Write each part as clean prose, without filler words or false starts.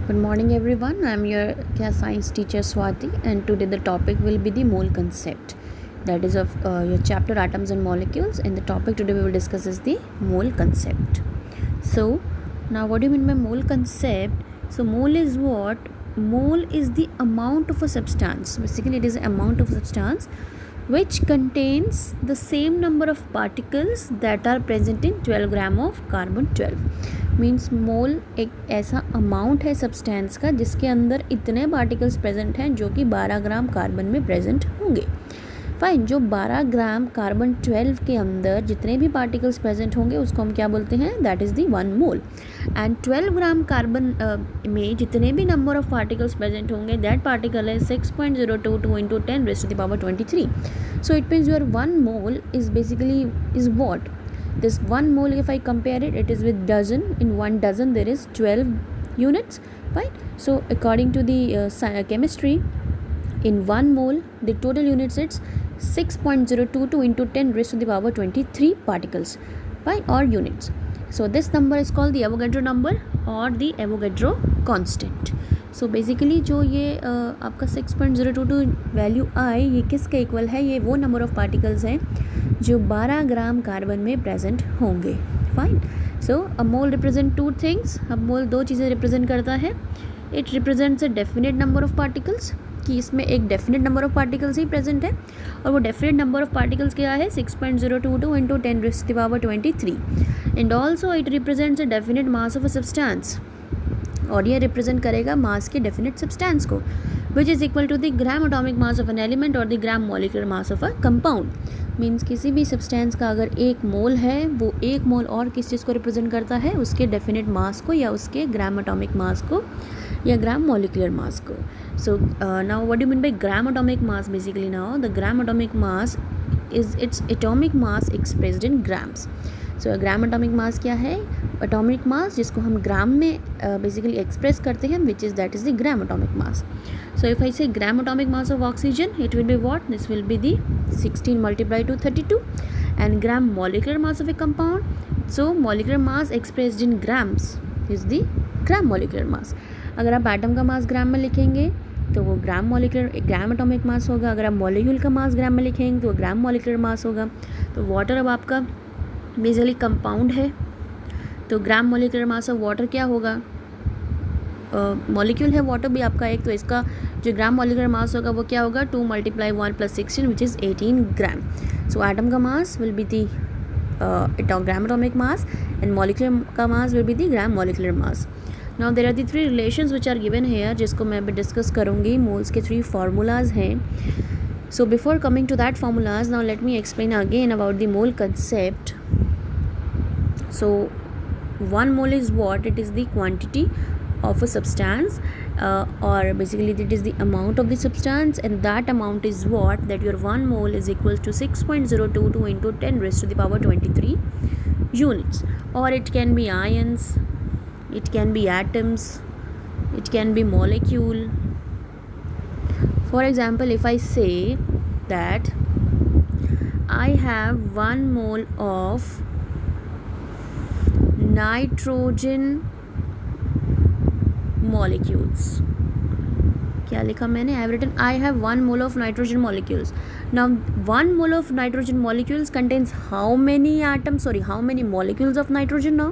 Good morning everyone. I'm your class science teacher Swati, and today the topic will be the mole concept. That is of your chapter atoms and molecules, and the topic today we will discuss is the mole concept. So now what do you mean by mole concept? So mole is what? Mole is the amount of a substance. Basically it is the amount of substance which contains the same number of particles that are present in 12 gram of carbon 12. Means mole एक ऐसा amount है substance का जिसके अंदर इतने particles present हैं जो कि 12 ग्राम कार्बन में प्रेजेंट होंगे. फाइन. जो 12 ग्राम कार्बन 12 के अंदर जितने भी पार्टिकल्स प्रेजेंट होंगे उसको हम क्या बोलते हैं? That is the 1 mole. And 12 gram carbon में जितने भी नंबर ऑफ पार्टिकल्स प्रेजेंट होंगे दैट पार्टिकल है 6.022 into 10 raise to the power 23. So it means your 1 mole is basically is what? This 1 mole, if I compare it, it is with dozen. In 1 dozen there is 12 units, right? So according to the chemistry, in 1 mole the total units it's 6.022 into 10 raised to the power 23 particles, right, or units. So this number is called the Avogadro number or the Avogadro constant. So basically जो ये आपका 6.022 value आए ये किसके equal है? ये वो number of particles हैं जो 12 ग्राम कार्बन में प्रेजेंट होंगे. फाइन. सो अ मोल रिप्रेजेंट टू थिंग्स. अब मोल दो चीज़ें रिप्रेजेंट करता है. It represents a definite number of particles, कि इसमें एक definite number of particles he present है, और वो डेफिनेट नंबर ऑफ पार्टिकल्स क्या है? 6.022 into 10 raise to the power 23. And also it represents a definite mass of a substance, और ये रिप्रेजेंट करेगा मास के डेफिनेट सब्सटेंस को, which is equal to the gram atomic mass of an element और the gram molecular mass of a compound. Means किसी भी substance का अगर एक मोल है वो एक मोल और किस चीज़ को रिप्रेजेंट करता है? उसके डेफिनेट मास को, या उसके ग्राम एटॉमिक मास को, या ग्राम मॉलिक्यूलर मास को. So now what do you mean by gram atomic mass? Basically now the gram atomic mass is its atomic mass expressed in grams. So gram atomic मास क्या है? एटॉमिक मास जिसको हम ग्राम में बेसिकली एक्सप्रेस करते हैं, which is that is the gram atomic mass. So if I say gram atomic mass of oxygen, it will be what? This will be the 16 multiply to 32. And gram molecular mass of a compound, so molecular mass expressed in grams is the gram molecular mass. अगर आप atom का मास ग्राम में लिखेंगे तो वो ग्राम atomic मास होगा. अगर आप मॉलिक्यूल का मास ग्राम में लिखेंगे तो वो ग्राम मॉलिक्यूलर मास होगा. तो वाटर अब आपका बेसिकली कंपाउंड है, तो ग्राम मॉलिक्यूलर मास ऑफ वाटर क्या होगा? मॉलिक्यूल है वाटर भी आपका एक, तो इसका जो ग्राम मॉलिक्यूलर मास होगा वो क्या होगा? 2 multiply 1 plus 16 which is 18 gram. So atom का mass will be the gram atomic mass, and molecular का mass will be the gram molecular mass. Now there are the 3 relations which are given here, जिसको मैं अभी discuss करूँगी. Moles के 3 formulas हैं. So before coming to that formulas, now let me explain again about the mole concept. So 1 mole is what? It is the quantity of a substance, or basically it is the amount of the substance, and that amount is what? That your 1 mole is equal to 6.022 into 10 raised to the power 23 units. Or it can be ions, it can be atoms, it can be molecule. For example, if I say that I have 1 mole of nitrogen molecules. क्या लिखा मैंने? I have written I have 1 mole of nitrogen molecules. Now 1 mole of nitrogen molecules contains how many atoms? Sorry, how many molecules of nitrogen now?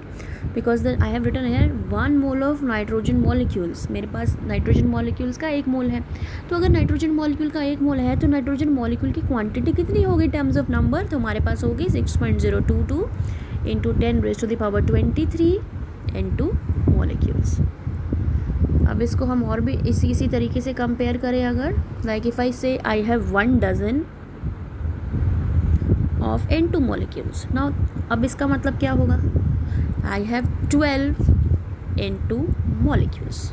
Because I have written here 1 mole of nitrogen molecules. मेरे पास nitrogen molecules का 1 मोल है. तो अगर nitrogen molecule का 1 मोल है तो nitrogen molecule की quantity कितनी होगी टर्म्स ऑफ नंबर? तो हमारे पास होगी 6.022 into 10 raise to the power 23 into molecules. अब इसको हम और भी इसी तरीके से कंपेयर करें. अगर like if I say I have 1 dozen of N2 molecules. Now अब इसका मतलब क्या होगा? I have 12 N2 molecules.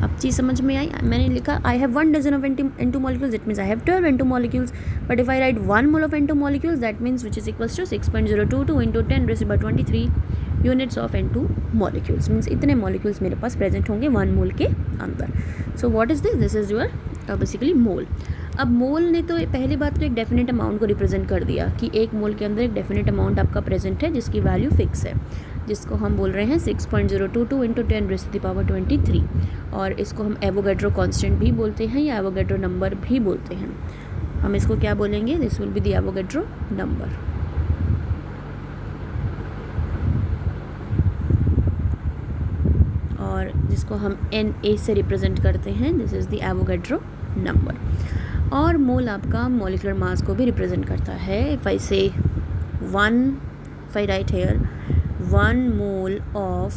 अब चीज़ समझ में आई? मैंने लिखा I have 1 dozen of N2 molecules, it means I have 12 N2 molecules. But if I write 1 mole of N2 molecules, that means which is equals to 6.022 into 10 raise to the power 23 units of N2 molecules. Means इतने molecules मेरे पास present होंगे 1 mole के अंदर. So what is this? This is your basically mole. अब mole ने तो पहली बात तो एक डेफिनेट अमाउंट को रिप्रेजेंट कर दिया कि एक मोल के अंदर एक डेफिनेट अमाउंट आपका प्रेजेंट है जिसकी वैल्यू फिक्स है. जिसको हम बोल रहे हैं 6.022 इंटू 10⁻23, और इसको हम एवोगैड्रो कांस्टेंट भी बोलते हैं या एवोगैड्रो नंबर भी बोलते हैं। हम इसको क्या बोलेंगे? This will be the Avogadro number. और जिसको हम Na से रिप्रेजेंट करते हैं, this is the Avogadro number. और मोल आपका मॉलिक्यूलर मास को भी रिप्रेजेंट करता है। इफ आई से 1, if I write here 1 mole of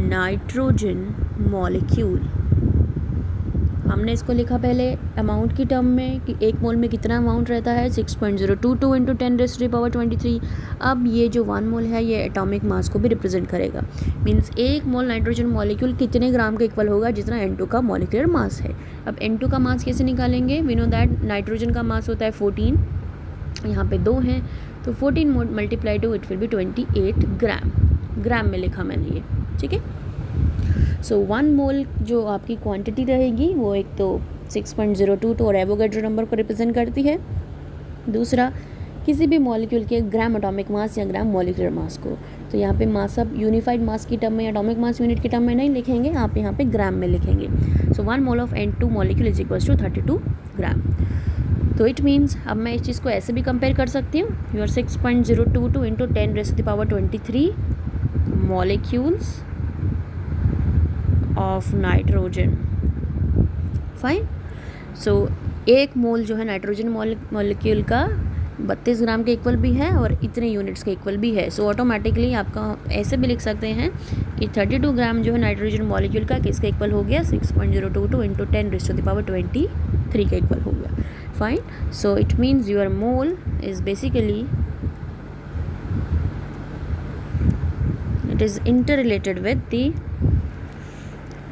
nitrogen molecule, हमने इसको लिखा पहले अमाउंट की टर्म में कि एक मोल में कितना अमाउंट रहता है, 6.022 इंटू 10⁻23। अब ये जो 1 मोल है ये एटॉमिक मास को भी रिप्रेजेंट करेगा। मींस एक मोल नाइट्रोजन मॉलिक्यूल कितने ग्राम का इक्वल होगा, जितना N2 का मॉलिक्यूलर मास है। अब N2 का मास कैसे निकालेंगे? वी नो दैट नाइट्रोजन का मास होता है 14, यहाँ पे 2 हैं, तो 14 multiply two it will B 28 ग्राम। ग्राम में लिखा मैंने ये, ठीक है। सो 1 मोल जो आपकी क्वांटिटी रहेगी वो एक तो 6.022 और एवोगैड्रो नंबर को रिप्रेजेंट करती है, दूसरा किसी भी मॉलिक्यूल के ग्राम एटॉमिक मास या ग्राम मॉलिक्यूलर मास को। तो यहाँ पे मास अब यूनिफाइड मास की टर्म में, एटॉमिक मास यूनिट की टर्म में नहीं लिखेंगे, आप यहाँ पे ग्राम में लिखेंगे। So 1 mole of N2 molecule is equals to 32 gram. तो इट मीन्स अब मैं इस चीज़ को ऐसे भी कंपेयर कर सकती हूँ, your 6.022 into 10⁻23 molecules of nitrogen. Fine. So एक मोल जो है नाइट्रोजन मॉलिक्यूल का 32 ग्राम के इक्वल भी है और इतने यूनिट्स के इक्वल भी है। सो ऑटोमेटिकली आपका ऐसे भी लिख सकते हैं कि 32 ग्राम जो है नाइट्रोजन मॉलिक्यूल का किसके इक्वल हो गया, 6.022 इंटू 10⁻23 के इक्वल हो गया। Fine. So it means your mole is basically, it is interrelated with the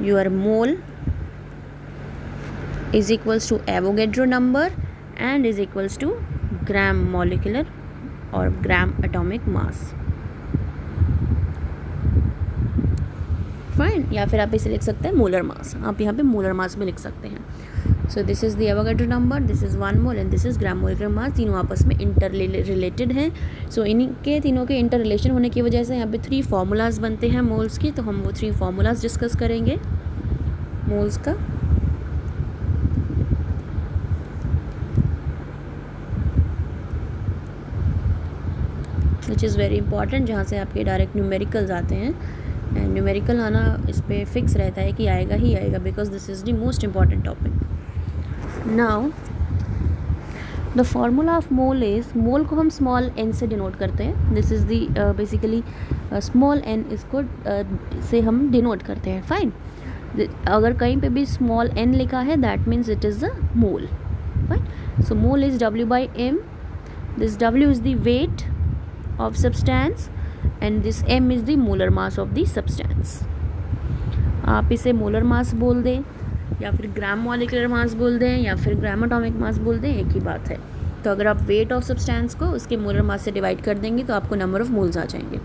your mole is equals to Avogadro number and is equals to gram molecular or gram atomic mass. Fine. या फिर आप इसे लिख सकते हैं molar mass, आप यहाँ पे मोलर मास में लिख सकते हैं। So this is the Avogadro number, this is 1 mole and this is gram molecular mass. तीनों आपस में इंटर रिलेटेड हैं। सो इनके तीनों के इंटर रिलेशन होने की वजह से यहाँ पे 3 फार्मूलाज बनते हैं मोल्स की, तो हम वो 3 फार्मूलाज डिस्कस करेंगे मोल्स का। विच इज़ वेरी इंपॉर्टेंट, जहाँ से आपके डायरेक्ट न्यूमेरिकल्स आते हैं। एंड न्यूमेरिकल आना इस पर फिक्स रहता है कि आएगा ही आएगा, because this is the most important topic. Now the formula of mole is, mole को हम स्मॉल n से डिनोट करते हैं। This is the basically small n, इसको से हम डिनोट करते हैं। फाइन। अगर कहीं पे भी स्मॉल n लिखा है that means it is a mole. Fine. So mole is W/m, this W is the weight of substance and this m is the molar mass of the substance। आप इसे molar mass बोल दें या फिर ग्राम molecular मास बोल दें या फिर ग्राम एटॉमिक मास बोल दें, एक ही बात है। तो अगर आप वेट ऑफ सब्सटेंस को उसके मोलर मास से डिवाइड कर देंगे तो आपको नंबर ऑफ मोल्स आ जाएंगे।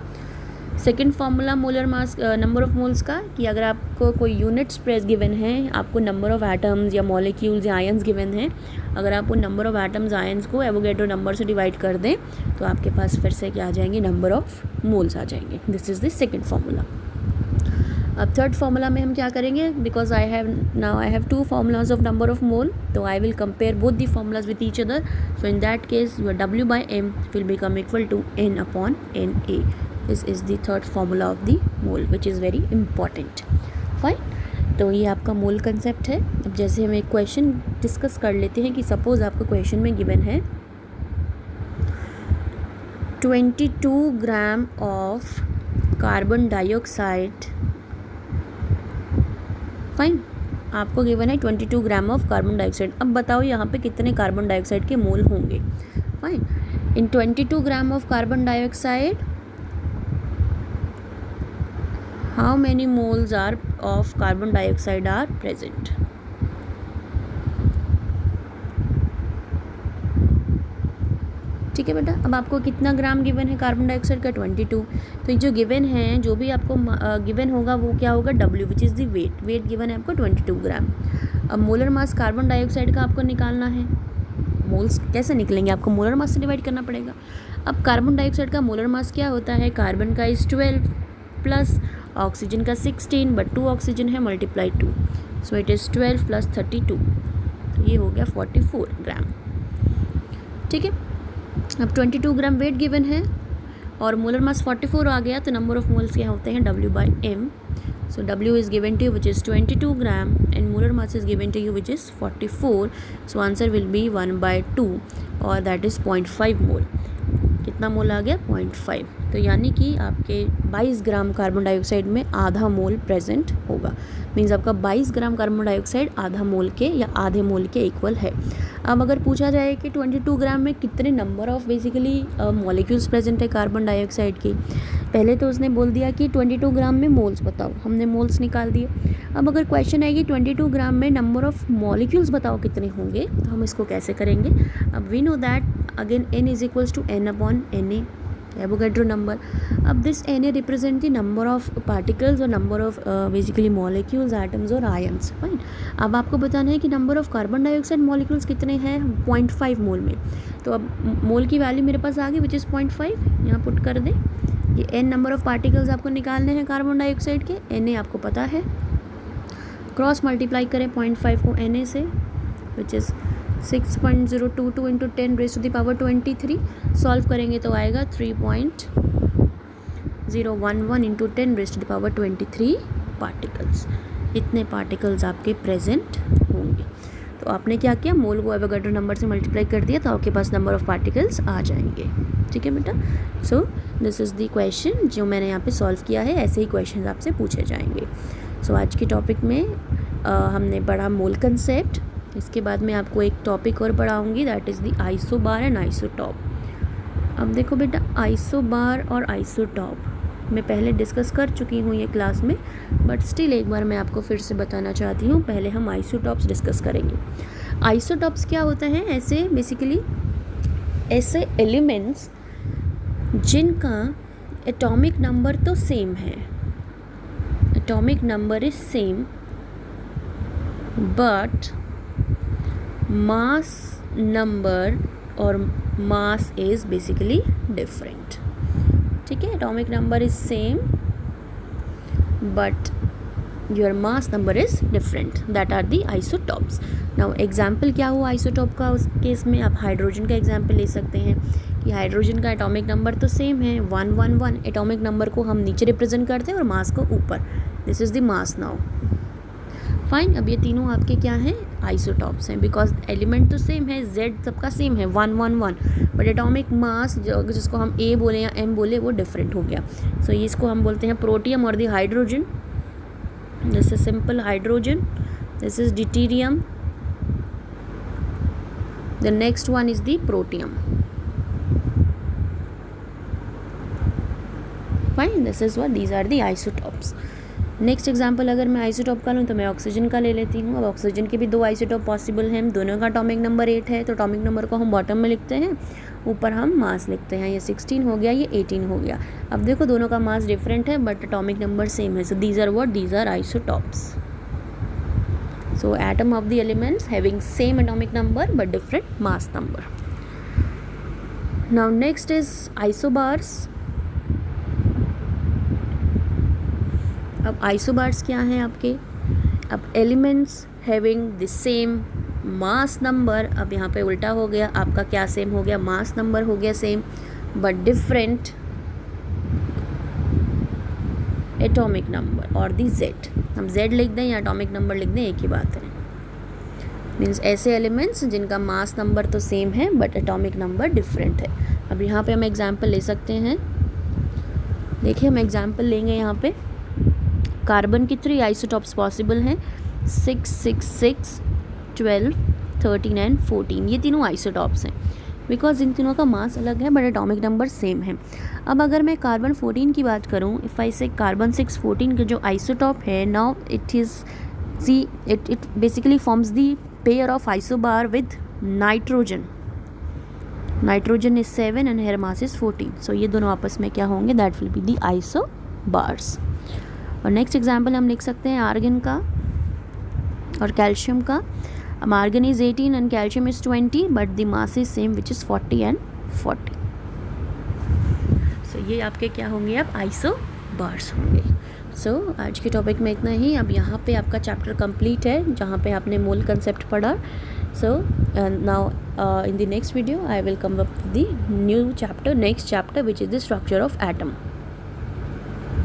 Second formula molar mass, number of moles का, कि अगर आपको कोई यूनिट्स प्रेस गिवन है, आपको नंबर ऑफ एटम्स या मॉलिक्यूल्स या आयंस गिवन हैं, अगर आप वो नंबर ऑफ एटम्स आयंस को एवोगैड्रो नंबर से डिवाइड कर दें तो आपके पास फिर से क्या आ जाएंगे, नंबर ऑफ मोल्स आ जाएंगे। This is the second formula. अब थर्ड फार्मूला में हम क्या करेंगे, because I have 2 formulas of number of mole, तो I will compare both the formulas with each other. So in that case your W/m will become equal to n/Na। This is the third formula of the mole, which is very important. Fine। तो ये आपका मोल concept है। अब जैसे हम एक question discuss कर लेते हैं कि सपोज आपको क्वेश्चन में गिवन है 22 gram of carbon dioxide. Fine. आपको गिवन है 22 ग्राम ऑफ कार्बन डाइऑक्साइड। अब बताओ यहाँ पे कितने कार्बन डाइऑक्साइड के मोल होंगे। Fine. In 22 gram of carbon dioxide how many moles are of carbon dioxide are present? ठीक है बेटा। अब आपको कितना ग्राम गिवन है कार्बन डाइऑक्साइड का, 22। तो जो गिवन है, जो भी आपको गिवन होगा वो क्या होगा, W, which is the weight. Weight given है आपको 22 ग्राम। अब मोलर मास कार्बन डाइऑक्साइड का आपको निकालना है। मोल्स कैसे निकलेंगे, आपको मोलर मास से डिवाइड करना पड़ेगा। अब कार्बन डाइऑक्साइड का मोलर मास क्या होता है, कार्बन का इज़ 12 प्लस ऑक्सीजन का 16 बट 2 ऑक्सीजन है multiply 2, so it is 12 plus 32, ये हो गया 44 ग्राम। ठीक है, अब 22 ग्राम वेट गिवन है और मोलर मास 44 आ गया, तो नंबर ऑफ मोल्स क्या होते हैं W/m। So W is given to you which is 22 gram and molar mass is given to you which is 44. So answer will be 1/2 और that is 0.5 मोल। कितना मोल आ गया 0.5, तो यानी कि आपके 22 ग्राम कार्बन डाइऑक्साइड में आधा मोल प्रेजेंट होगा। मीन्स आपका 22 ग्राम कार्बन डाइऑक्साइड आधा मोल के या आधे मोल के इक्वल है। अब अगर पूछा जाए कि 22 ग्राम में कितने number of basically molecules present है कार्बन डाइऑक्साइड की, पहले तो उसने बोल दिया कि 22 ग्राम में मोल्स बताओ, हमने मोल्स निकाल दिए। अब अगर क्वेश्चन है कि 22 ग्राम में नंबर ऑफ मॉलिक्यूल्स बताओ कितने होंगे, तो हम इसको कैसे करेंगे। अब we know that again n is equals to n/Na, Avogadro number. अब this Na represent the number of particles और number of basically molecules, atoms और आयंस। फाइन, अब आपको बताना है कि number of carbon dioxide molecules कितने हैं 0.5 मोल में। तो अब मोल की वैल्यू मेरे पास आ गई विच इज़ 0.5, यहाँ पुट कर दें। ये n नंबर ऑफ पार्टिकल्स आपको निकालने हैं कार्बन डाइऑक्साइड के, Na आपको पता है, क्रॉस मल्टीप्लाई करें 0.5 को Na से विच इज़ 6.022 इंटू 10⁻23। सॉल्व करेंगे तो आएगा 3.011 इंटू 10⁻23 पार्टिकल्स। इतने पार्टिकल्स आपके प्रेजेंट होंगे। तो आपने क्या किया, मोल को एवोगैड्रो नंबर से मल्टीप्लाई कर दिया तो आपके पास नंबर ऑफ पार्टिकल्स आ जाएंगे। ठीक है बेटा, so this is the question जो मैंने यहाँ पे सॉल्व किया है। ऐसे ही क्वेश्चन आपसे पूछे जाएंगे। सो आज के टॉपिक में हमने पढ़ा मोल कंसेप्ट। इसके बाद मैं आपको एक टॉपिक और पढ़ाऊँगी, that is the isobar and isotope. अब देखो बेटा, आइसोबार और आइसोटॉप मैं पहले डिस्कस कर चुकी हूँ ये क्लास में, बट स्टिल एक बार मैं आपको फिर से बताना चाहती हूँ। पहले हम आइसोटॉप्स डिस्कस करेंगे। आइसोटॉप्स क्या होते हैं, ऐसे बेसिकली ऐसे एलिमेंट्स जिनका एटॉमिक नंबर तो सेम है, atomic number is same but mass number और मास इज बेसिकली डिफरेंट। ठीक है, atomic number is same but your mass number is different, that are the isotopes. Now example क्या हुआ isotope का, उस case में आप हाइड्रोजन का एग्जाम्पल ले सकते हैं कि हाइड्रोजन का एटॉमिक नंबर तो सेम है 111, एटॉमिक नंबर को हम नीचे रिप्रेजेंट करते हैं और मास को ऊपर, this is the mass now. Fine, अब ये तीनों आपके क्या हैं, आइसोटॉप्स हैं, बिकॉज एलिमेंट तो सेम है, Z सबका सेम है 111, बट एटॉमिक मास जिसको हम A बोले या M बोले वो डिफरेंट हो गया। सो इसको हम बोलते हैं प्रोटियम और the hydrogen. This is simple hydrogen, this is deuterium, the next one is the protium. Fine, this is what these are the isotopes. Next example अगर मैं आइसोटॉप का लूँ तो मैं ऑक्सीजन का ले लेती हूँ। अब ऑक्सीजन के भी 2 आइसोटॉप पॉसिबल हैं, दोनों का एटॉमिक नंबर 8 है, तो एटॉमिक नंबर को हम बॉटम में लिखते हैं, ऊपर हम मास लिखते हैं। ये 16 हो गया, ये 18 हो गया। अब देखो दोनों का मास डिफरेंट है बट एटॉमिक नंबर सेम है, so these are what, these are isotopes. So atom of the elements having same atomic number but different mass number. Now next is isobars. अब आइसोबार्स क्या हैं आपके, अब elements having the same mass number. अब यहाँ पे उल्टा हो गया, आपका क्या सेम हो गया, मास नंबर हो गया same but different atomic number और दी Z। हम Z लिख दें या एटॉमिक नंबर लिख दें, एक ही बात है। मीन्स ऐसे एलिमेंट्स जिनका मास नंबर तो सेम है बट एटॉमिक नंबर डिफरेंट है। अब यहाँ पे हम एग्जाम्पल ले सकते हैं। देखिए हम एग्जाम्पल लेंगे यहाँ पे, कार्बन की 3 आइसोटॉप्स पॉसिबल हैं, 6, 6, 6, 12, 13 एंड 14। ये तीनों आइसोटॉप्स हैं बिकॉज इन तीनों का मास अलग है बट एटॉमिक नंबर सेम है। अब अगर मैं कार्बन 14 की बात करूँ, इफ़ आई से कार्बन 6, 14 के जो आइसोटॉप है, now it is C it basically forms the pair of isobar with nitrogen. Nitrogen is 7 and here mass is 14, so ये दोनों आपस में क्या होंगे, that will be the isobars. और नेक्स्ट एग्जाम्पल हम लिख सकते हैं आर्गन का और कैल्शियम का। अब argon is 18 and calcium is 20 but the mass is same which is 40 and 40। So ये आपके क्या होंगे अब, आइसोबार्स। बार्स होंगे। सो आज के टॉपिक में इतना ही। अब यहाँ पे आपका चैप्टर कंप्लीट है जहाँ पे आपने मोल कंसेप्ट पढ़ा। So now in the next video I will come up with the new chapter, next chapter, which is the structure of atom.